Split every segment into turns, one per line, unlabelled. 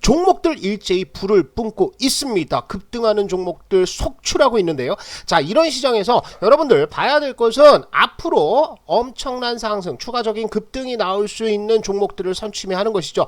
종목들 일제히 불을 뿜고 있습니다. 급등하는 종목들 속출하고 있는데요. 자, 이런 시장에서 여러분들 봐야 될 것은 앞으로 엄청난 상승, 추가적인 급등이 나올 수 있는 종목들을 선취하는 것이죠.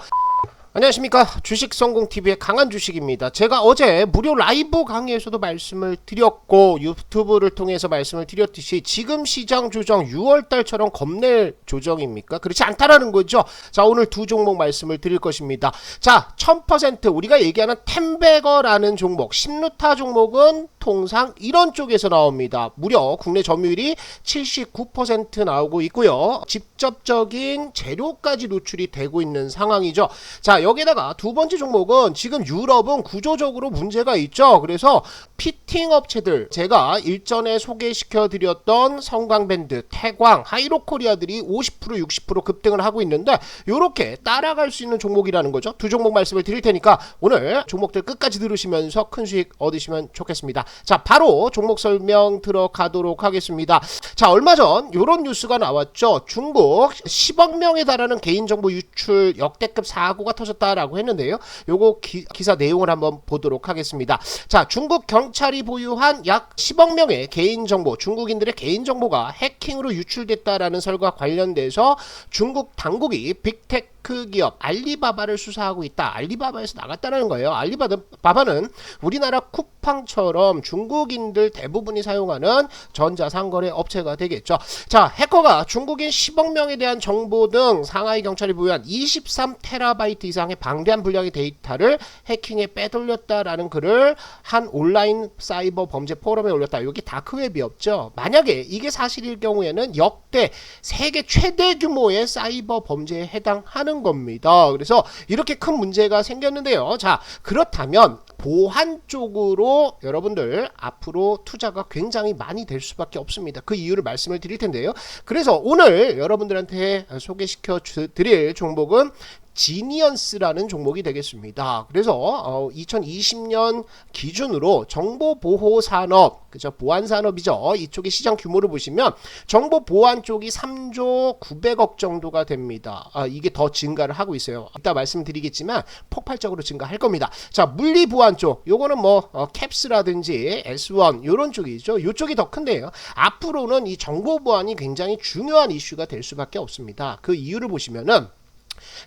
안녕하십니까, 주식성공TV의 강한주식입니다. 제가 어제 무료 라이브 강의에서도 말씀을 드렸고 유튜브를 통해서 말씀을 드렸듯이 지금 시장 조정 6월달처럼 겁낼 조정입니까? 그렇지 않다라는 거죠. 자, 오늘 두 종목 말씀을 드릴 것입니다. 자, 1000% 우리가 얘기하는 템베거라는 종목, 신루타 종목은 통상 이런 쪽에서 나옵니다. 무려 국내 점유율이 79% 나오고 있고요. 직접적인 재료까지 노출이 되고 있는 상황이죠. 자, 여기다가 두 번째 종목은 지금 유럽은 구조적으로 문제가 있죠. 그래서 피팅 업체들, 제가 일전에 소개시켜 드렸던 성광밴드, 태광, 하이로코리아들이 50% 60% 급등을 하고 있는데 요렇게 따라갈 수 있는 종목이라는 거죠. 두 종목 말씀을 드릴 테니까 오늘 종목들 끝까지 들으시면서 큰 수익 얻으시면 좋겠습니다. 자, 바로 종목 설명 들어가도록 하겠습니다. 자, 얼마 전 요런 뉴스가 나왔죠. 중국 10억 명에 달하는 개인정보 유출 역대급 사고가 터졌다라고 했는데요. 요거 기사 내용을 한번 보도록 하겠습니다. 자, 중국 경찰이 보유한 약 10억 명의 개인정보, 중국인들의 개인정보가 해킹으로 유출됐다라는 설과 관련돼서 중국 당국이 빅테크 기업 알리바바를 수사하고 있다. 알리바바에서 나갔다는 거예요. 알리바바는 우리나라 쿠팡처럼 중국인들 대부분이 사용하는 전자상거래 업체가 되겠죠. 자, 해커가 중국인 10억 명에 대한 정보 등 상하이 경찰이 보유한 23TB 이상의 방대한 분량의 데이터를 해킹에 빼돌렸다라는 글을 한 온라인 사이버 범죄 포럼에 올렸다. 여기 다크웹이었죠. 만약에 이게 사실일 경우에는 역대 세계 최대 규모의 사이버 범죄에 해당하는 겁니다. 그래서 이렇게 큰 문제가 생겼는데요. 자, 그렇다면 보안 쪽으로 여러분들 앞으로 투자가 굉장히 많이 될 수밖에 없습니다. 그 이유를 말씀을 드릴 텐데요. 그래서 오늘 여러분들한테 소개시켜 드릴 종목은 지니언스라는 종목이 되겠습니다. 그래서 2020년 기준으로 정보보호산업, 그죠, 보안산업이죠. 이쪽의 시장 규모를 보시면 정보보안 쪽이 3조 900억 정도가 됩니다. 이게 더 증가를 하고 있어요. 이따 말씀드리겠지만 폭발적으로 증가할 겁니다. 자, 물리보안 쪽, 요거는 뭐 캡스라든지 S1 요런 쪽이죠. 요쪽이 더 큰데요. 앞으로는 이 정보보안이 굉장히 중요한 이슈가 될 수밖에 없습니다. 그 이유를 보시면은,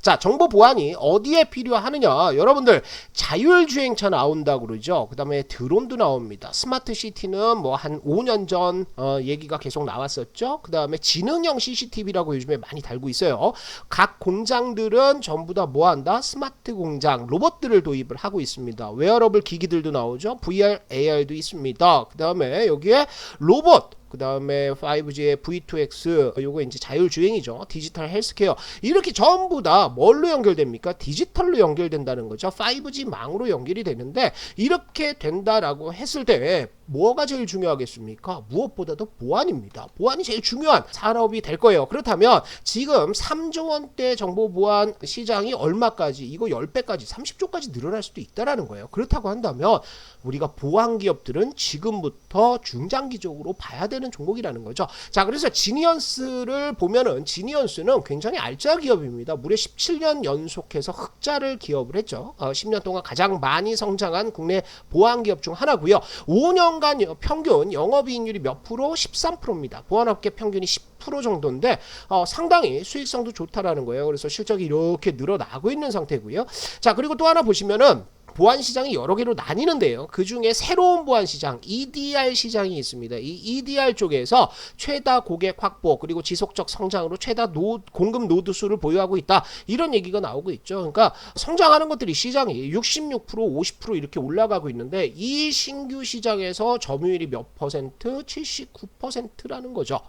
자, 정보 보안이 어디에 필요하느냐? 여러분들 자율주행차 나온다고 그러죠. 그 다음에 드론도 나옵니다. 스마트 시티는 뭐 한 5년 전 얘기가 계속 나왔었죠. 그 다음에 지능형 CCTV라고 요즘에 많이 달고 있어요. 각 공장들은 전부 다 뭐한다? 스마트 공장, 로봇들을 도입을 하고 있습니다. 웨어러블 기기들도 나오죠. VR, AR도 있습니다. 그 다음에 여기에 로봇, 그 다음에 5G의 V2X, 요거 이제 자율주행이죠. 디지털 헬스케어. 이렇게 전부 다 뭘로 연결됩니까? 디지털로 연결된다는 거죠. 5G 망으로 연결이 되는데, 이렇게 된다라고 했을 때 뭐가 제일 중요하겠습니까? 무엇보다도 보안입니다. 보안이 제일 중요한 산업이 될 거예요. 그렇다면 지금 3조 원대 정보보안 시장이 얼마까지, 이거 10배까지 30조까지 늘어날 수도 있다라는 거예요. 그렇다고 한다면 우리가 보안 기업들은 지금부터 중장기적으로 봐야 되는 종목이라는 거죠. 자, 그래서 지니언스를 보면은, 지니언스는 굉장히 알짜 기업입니다. 무려 17년 연속해서 흑자를 기업을 했죠. 10년 동안 가장 많이 성장한 국내 보안 기업 중 하나고요. 5년간 평균 영업이익률이 몇 프로? 13%입니다. 보안업계 평균이 10% 정도인데 상당히 수익성도 좋다라는 거예요. 그래서 실적이 이렇게 늘어나고 있는 상태고요. 자, 그리고 또 하나 보시면은 보안 시장이 여러 개로 나뉘는데요. 그 중에 새로운 보안 시장, EDR 시장이 있습니다. 이 EDR 쪽에서 최다 고객 확보, 그리고 지속적 성장으로 최다 공급 노드 수를 보유하고 있다. 이런 얘기가 나오고 있죠. 그러니까 성장하는 것들이 시장이 66%, 50% 이렇게 올라가고 있는데, 이 신규 시장에서 점유율이 몇 퍼센트? 79%라는 거죠.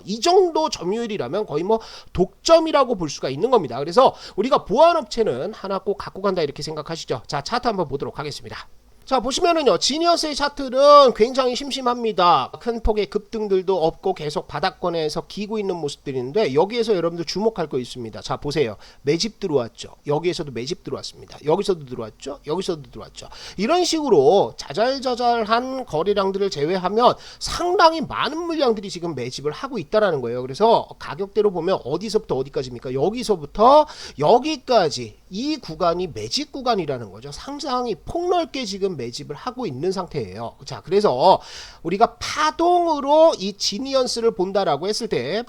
이 정도 점유율이라면 거의 뭐 독점이라고 볼 수가 있는 겁니다. 그래서 우리가 보안업체는 하나 꼭 갖고 간다 이렇게 생각하시죠. 자, 차트 한번 보도록 하겠습니다. 자, 보시면은요, 지니어스의 차트는 굉장히 심심합니다. 큰 폭의 급등들도 없고 계속 바닥권에서 기고 있는 모습들인데, 여기에서 여러분들 주목할 거 있습니다. 자, 보세요. 매집 들어왔죠. 여기에서도 매집 들어왔습니다. 여기서도 들어왔죠. 여기서도 들어왔죠. 이런 식으로 자잘자잘한 거래량들을 제외하면 상당히 많은 물량들이 지금 매집을 하고 있다라는 거예요. 그래서 가격대로 보면 어디서부터 어디까지입니까? 여기서부터 여기까지 이 구간이 매집 구간이라는 거죠. 상당히 폭넓게 지금 매집을 하고 있는 상태예요. 자, 그래서 우리가 파동으로 이 지니언스를 본다라고 했을 때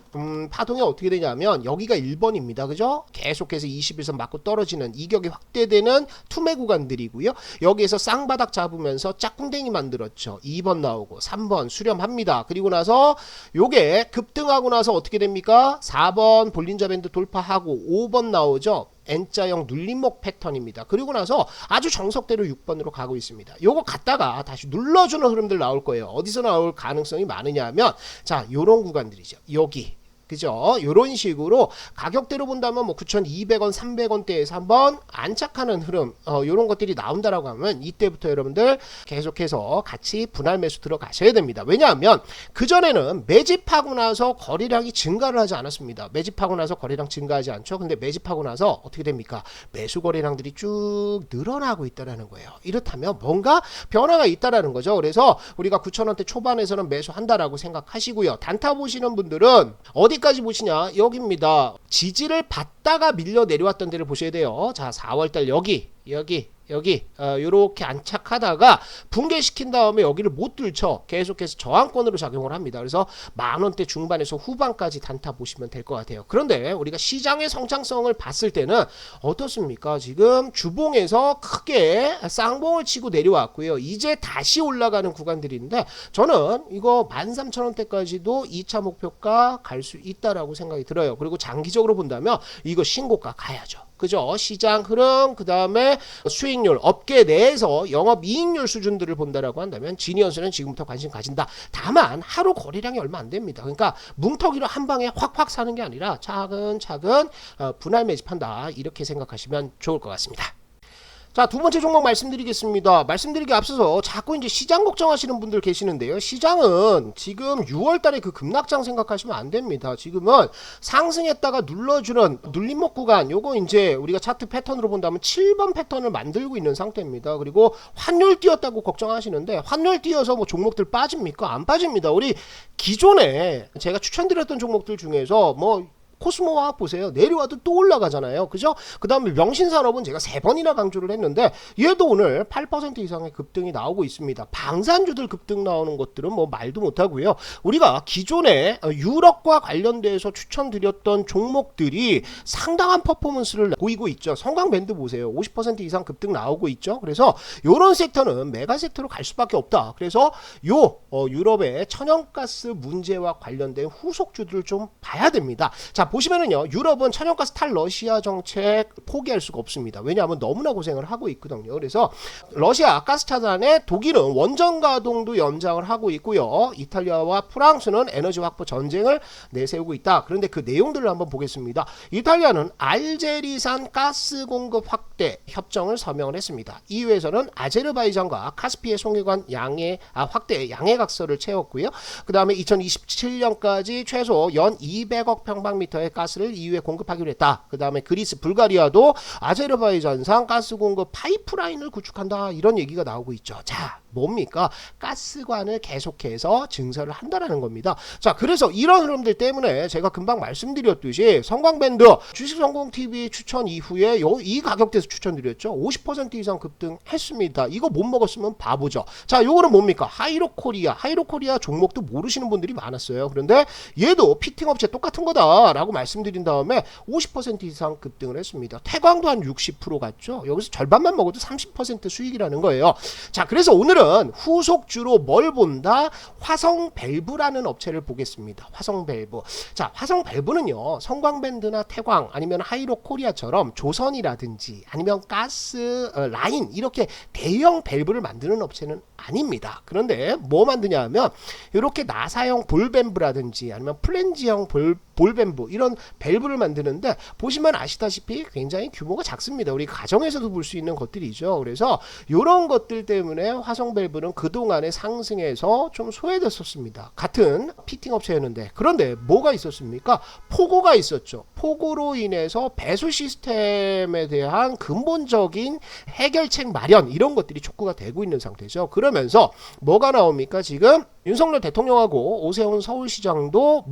파동이 어떻게 되냐면 여기가 1번입니다. 그죠? 계속해서 21선 맞고 떨어지는 이격이 확대되는 투매 구간들이고요. 여기에서 쌍바닥 잡으면서 짝꿍댕이 만들었죠. 2번 나오고 3번 수렴합니다. 그리고 나서 요게 급등하고 나서 어떻게 됩니까? 4번 볼린저 밴드 돌파하고 5번 나오죠. N자형 눌림목 패턴입니다. 그리고 나서 아주 정석대로 6번으로 가고 있습니다. 요거 갔다가 다시 눌러주는 흐름들 나올 거예요. 어디서 나올 가능성이 많으냐 하면 자, 요런 구간들이죠. 여기. 그죠? 요런 식으로 가격대로 본다면 뭐 9,200원, 300원대에서 한번 안착하는 흐름, 요런 것들이 나온다라고 하면 이때부터 여러분들 계속해서 같이 분할 매수 들어가셔야 됩니다. 왜냐하면 그전에는 매집하고 나서 거래량이 증가를 하지 않았습니다. 매집하고 나서 거래량 증가하지 않죠. 근데 매집하고 나서 어떻게 됩니까? 매수 거래량들이 쭉 늘어나고 있다라는 거예요. 이렇다면 뭔가 변화가 있다라는 거죠. 그래서 우리가 9,000원대 초반에서는 매수한다라고 생각하시고요. 단타 보시는 분들은 어디까지 보시냐? 여기입니다. 지지를 받다가 밀려 내려왔던 데를 보셔야 돼요. 자, 4월달 여기 요렇게 안착하다가 붕괴시킨 다음에 여기를 못 뚫죠. 계속해서 저항권으로 작용을 합니다. 그래서 만원대 중반에서 후반까지 단타 보시면 될 것 같아요. 그런데 우리가 시장의 성장성을 봤을 때는 어떻습니까? 지금 주봉에서 크게 쌍봉을 치고 내려왔고요. 이제 다시 올라가는 구간들인데 저는 이거 13,000원대까지도 2차 목표가 갈 수 있다라고 생각이 들어요. 그리고 장기적으로 본다면 이거 신고가 가야죠. 그죠? 시장 흐름, 그 다음에 수익률, 업계 내에서 영업이익률 수준들을 본다라고 한다면 지니언스는 지금부터 관심 가진다. 다만 하루 거래량이 얼마 안 됩니다. 그러니까 뭉텅이로 한 방에 확확 사는 게 아니라 차근차근 분할 매집한다. 이렇게 생각하시면 좋을 것 같습니다. 자, 두 번째 종목 말씀드리겠습니다. 말씀드리기 앞서서 자꾸 이제 시장 걱정하시는 분들 계시는데요. 시장은 지금 6월 달에 그 급락장 생각하시면 안 됩니다. 지금은 상승했다가 눌러주는 눌림목 구간, 요거 이제 우리가 차트 패턴으로 본다면 7번 패턴을 만들고 있는 상태입니다. 그리고 환율 뛰었다고 걱정하시는데 환율 뛰어서 뭐 종목들 빠집니까? 안 빠집니다. 우리 기존에 제가 추천드렸던 종목들 중에서 뭐 코스모화학 보세요. 내려와도 또 올라가잖아요. 그죠? 그 다음에 명신산업은 제가 3번이나 강조를 했는데 얘도 오늘 8% 이상의 급등이 나오고 있습니다. 방산주들 급등 나오는 것들은 뭐 말도 못하고요. 우리가 기존에 유럽과 관련돼서 추천드렸던 종목들이 상당한 퍼포먼스를 보이고 있죠. 성광밴드 보세요. 50% 이상 급등 나오고 있죠. 그래서 요런 섹터는 메가 섹터로 갈 수밖에 없다. 그래서 유럽의 천연가스 문제와 관련된 후속주들을 좀 봐야 됩니다. 자, 보시면은요, 유럽은 천연가스 탈러시아 정책 포기할 수가 없습니다. 왜냐하면 너무나 고생을 하고 있거든요. 그래서 러시아 가스 차단에 독일은 원전 가동도 연장을 하고 있고요. 이탈리아와 프랑스는 에너지 확보 전쟁을 내세우고 있다. 그런데 그 내용들을 한번 보겠습니다. 이탈리아는 알제리산 가스 공급 확대 협정을 서명을 했습니다. EU에서는 아제르바이잔과 카스피의 송유관 확대 양해각서를 채웠고요. 그 다음에 2027년까지 최소 연 200억 평방미터 가스를 EU에 공급하기로 했다. 그 다음에 그리스, 불가리아도 아제르바이잔산 가스 공급 파이프라인을 구축한다. 이런 얘기가 나오고 있죠. 자, 뭡니까? 가스관을 계속해서 증설을 한다라는 겁니다. 자, 그래서 이런 흐름들 때문에 제가 금방 말씀드렸듯이 성광밴드 주식성공TV 추천 이후에 이 가격대에서 추천드렸죠. 50% 이상 급등했습니다. 이거 못 먹었으면 바보죠. 자, 요거는 뭡니까? 하이로코리아 종목도 모르시는 분들이 많았어요. 그런데 얘도 피팅업체 똑같은 거다라고 말씀드린 다음에 50% 이상 급등을 했습니다. 태광도 한 60% 갔죠. 여기서 절반만 먹어도 30% 수익이라는 거예요. 자, 그래서 오늘은 후속주로 뭘 본다? 화성밸브라는 업체를 보겠습니다. 화성밸브. 자, 화성밸브는요, 성광밴드나 태광 아니면 하이로코리아처럼 조선이라든지 아니면 가스 라인 이렇게 대형 밸브를 만드는 업체는 아닙니다. 그런데 뭐 만드냐 하면 이렇게 나사형 볼밸브라든지 아니면 플랜지형 볼밸브 이런 밸브를 만드는데 보시면 아시다시피 굉장히 규모가 작습니다. 우리 가정에서도 볼 수 있는 것들이죠. 그래서 이런 것들 때문에 화성밸브는 그동안에 상승해서 좀 소외됐었습니다. 같은 피팅 업체였는데 그런데 뭐가 있었습니까? 폭우가 있었죠. 폭우로 인해서 배수 시스템에 대한 근본적인 해결책 마련 이런 것들이 촉구가 되고 있는 상태죠. 그러면서 뭐가 나옵니까? 지금 윤석열 대통령하고 오세훈 서울시장도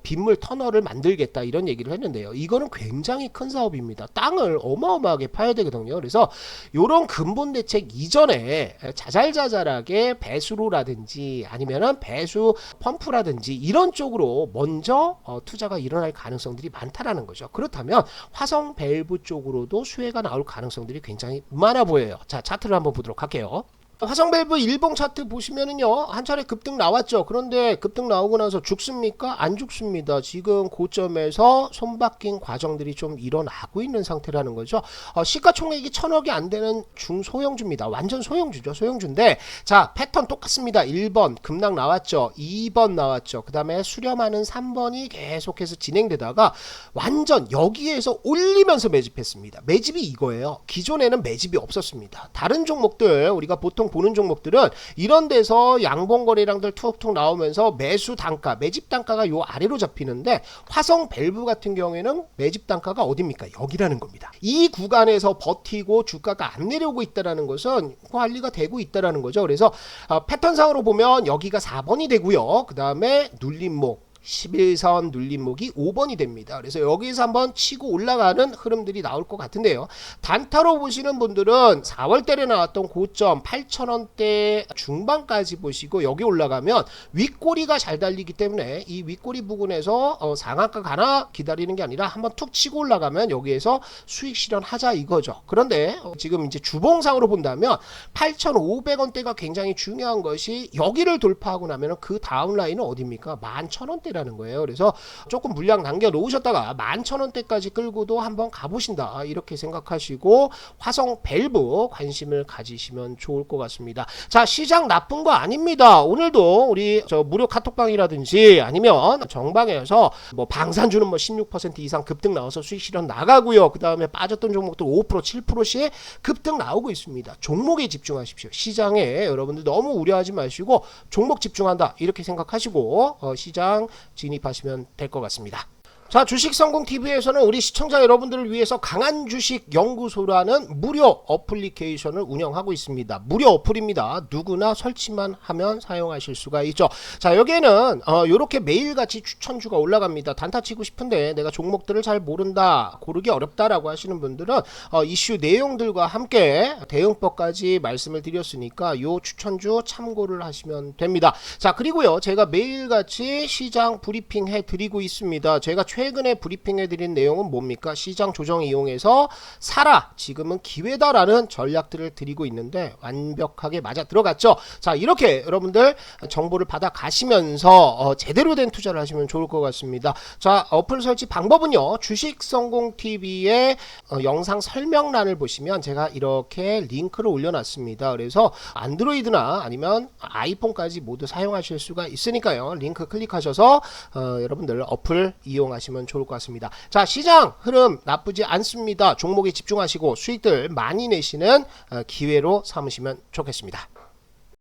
빗물 터널을 만들겠다 이런 얘기를 했는데요. 이거는 굉장히 큰 사업입니다. 땅을 어마어마하게 파야 되거든요. 그래서 이런 근본 대책 이전에 자잘자잘하게 배수로라든지 아니면은 배수 펌프라든지 이런 쪽으로 먼저 투자가 일어날 가능성들이 많다라는 거죠. 그렇다면 화성 밸브 쪽으로도 수혜가 나올 가능성들이 굉장히 많아 보여요. 자, 차트를 한번 보도록 할게요. 화성 밸브 일봉 차트 보시면은요, 한 차례 급등 나왔죠. 그런데 급등 나오고 나서 죽습니까? 안 죽습니다. 지금 고점에서 손바뀐 과정들이 좀 일어나고 있는 상태라는 거죠. 시가총액이 1000억이 안 되는 중소형주입니다. 완전 소형주죠. 소형주인데, 자, 패턴 똑같습니다. 1번 급락 나왔죠. 2번 나왔죠. 그 다음에 수렴하는 3번이 계속해서 진행되다가 완전 여기에서 올리면서 매집했습니다. 매집이 이거예요. 기존에는 매집이 없었습니다. 다른 종목들, 우리가 보통 보는 종목들은 이런 데서 양봉거래량들 툭툭 나오면서 매수 단가, 매집 단가가 요 아래로 잡히는데 화성 밸브 같은 경우에는 매집 단가가 어딥니까? 여기라는 겁니다. 이 구간에서 버티고 주가가 안 내려오고 있다는 것은 관리가 되고 있다는 거죠. 그래서 패턴상으로 보면 여기가 4번이 되고요. 그 다음에 눌림목 11선 눌림목이 5번이 됩니다. 그래서 여기서 한번 치고 올라가는 흐름들이 나올 것 같은데요. 단타로 보시는 분들은 4월달에 나왔던 고점 8,000원대 중반까지 보시고 여기 올라가면 윗꼬리가 잘 달리기 때문에 이 윗꼬리 부근에서 상한가 가나 기다리는 게 아니라 한번 툭 치고 올라가면 여기에서 수익 실현하자 이거죠. 그런데 지금 이제 주봉상으로 본다면 8,500원대가 굉장히 중요한 것이 여기를 돌파하고 나면 그 다음 라인은 어디입니까? 11,000원대 라는 거예요. 그래서 조금 물량 남겨 놓으셨다가 11,000원대까지 끌고도 한번 가보신다 이렇게 생각하시고 화성 밸브 관심을 가지시면 좋을 것 같습니다. 자, 시장 나쁜 거 아닙니다. 오늘도 우리 무료 카톡방이라든지 아니면 정방에서 방산주는 16% 이상 급등 나와서 수익 실현 나가고요. 그 다음에 빠졌던 종목들 5% 7%씩 급등 나오고 있습니다. 종목에 집중하십시오. 시장에 여러분들 너무 우려하지 마시고 종목 집중한다 이렇게 생각하시고 시장 진입하시면 될 것 같습니다. 자, 주식성공TV에서는 우리 시청자 여러분들을 위해서 강한 주식 연구소라는 무료 어플리케이션을 운영하고 있습니다. 무료 어플입니다. 누구나 설치만 하면 사용하실 수가 있죠. 자, 여기에는 요렇게 매일같이 추천주가 올라갑니다. 단타 치고 싶은데 내가 종목들을 잘 모른다, 고르기 어렵다라고 하시는 분들은 이슈 내용들과 함께 대응법까지 말씀을 드렸으니까 요 추천주 참고를 하시면 됩니다. 자, 그리고요, 제가 매일같이 시장 브리핑 해드리고 있습니다. 제가 최근에 브리핑해드린 내용은 뭡니까? 시장 조정 이용해서 사라, 지금은 기회다라는 전략들을 드리고 있는데 완벽하게 맞아 들어갔죠. 자, 이렇게 여러분들 정보를 받아 가시면서 제대로 된 투자를 하시면 좋을 것 같습니다. 자, 어플 설치 방법은요, 주식성공TV의 영상 설명란을 보시면 제가 이렇게 링크를 올려놨습니다. 그래서 안드로이드나 아니면 아이폰까지 모두 사용하실 수가 있으니까요, 링크 클릭하셔서 여러분들 어플 이용하시면 좋을 것 같습니다. 자, 시장 흐름 나쁘지 않습니다. 종목에 집중하시고 수익들 많이 내시는 기회로 삼으시면 좋겠습니다.